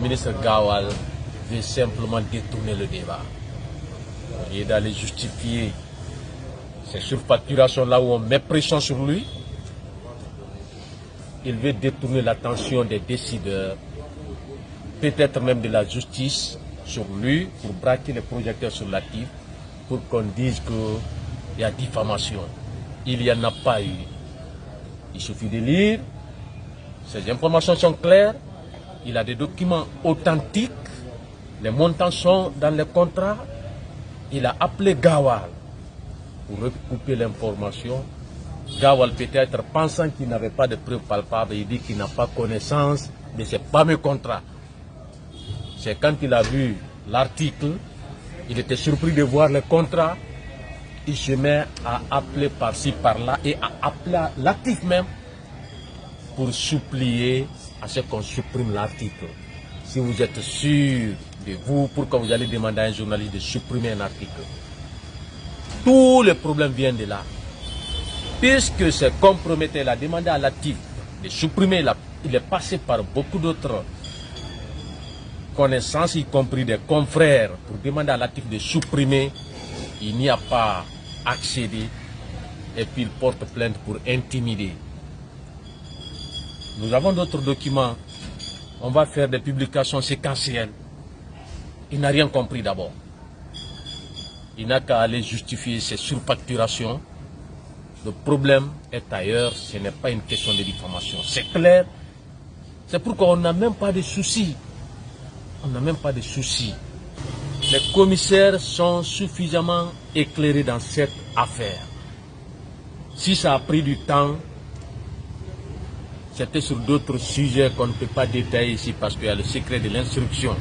ministre Gawal veut simplement détourner le débat. Il est d'aller justifier ces surfacturations là où on met pression sur lui. Il veut détourner l'attention des décideurs, peut-être même de la justice, sur lui, pour braquer les projecteurs sur l'ATIF, pour qu'on dise qu'il y a diffamation. Il n'y en a pas eu. Il suffit de lire, ces informations sont claires, il a des documents authentiques, les montants sont dans les contrats. Il a appelé Gawal pour recouper l'information. Gawal peut-être pensant qu'il n'avait pas de preuves palpables, il dit qu'il n'a pas connaissance de ces fameux contrats. C'est quand il a vu l'article, il était surpris de voir les contrats, il se met à appeler par-ci, par-là et à appeler l'ATIF même pour supplier à ce qu'on supprime l'article. Si vous êtes sûr de vous, pourquoi vous allez demander à un journaliste de supprimer un article? Tous les problèmes viennent de là. Puisque c'est compromettant, il a demandé à l'ATIF de supprimer, il est passé par beaucoup d'autres connaissances, y compris des confrères, pour demander à l'ATIF de supprimer. Il n'y a pas accédé et puis il porte plainte pour intimider. Nous avons d'autres documents. On va faire des publications séquentielles. Il n'a rien compris d'abord. Il n'a qu'à aller justifier ses surfacturations. Le problème est ailleurs, ce n'est pas une question de diffamation. C'est clair. C'est pourquoi on n'a même pas de soucis. On n'a même pas de soucis. Les commissaires sont suffisamment éclairés dans cette affaire. Si ça a pris du temps, c'était sur d'autres sujets qu'on ne peut pas détailler ici parce qu'il y a le secret de l'instruction.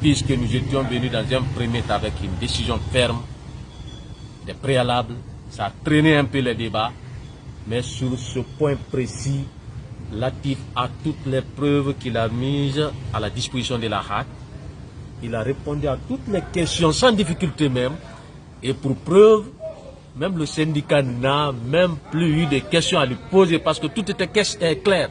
Puisque nous étions venus dans un premier temps avec une décision ferme, des préalables, ça a traîné un peu les débats, mais sur ce point précis, l'ATIF a toutes les preuves qu'il a mises à la disposition de la HAC. Il a répondu à toutes les questions sans difficulté même, et pour preuve, même le syndicat n'a même plus eu de questions à lui poser parce que tout était clair.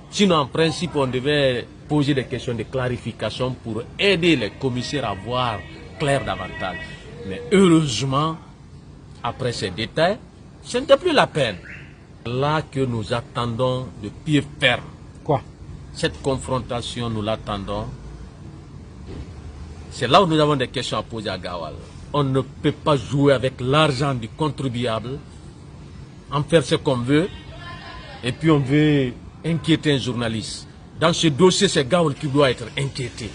Sinon, en principe, on devait poser des questions de clarification pour aider les commissaires à voir clair davantage. Mais heureusement, après ces détails, ce n'était plus la peine. Là que nous attendons de pied ferme. Quoi? Cette confrontation, nous l'attendons. C'est là où nous avons des questions à poser à Gawal. On ne peut pas jouer avec l'argent du contribuable, en faire ce qu'on veut, et puis on veut inquiéter un journaliste. Dans ce dossier, c'est Gawal qui doit être inquiété.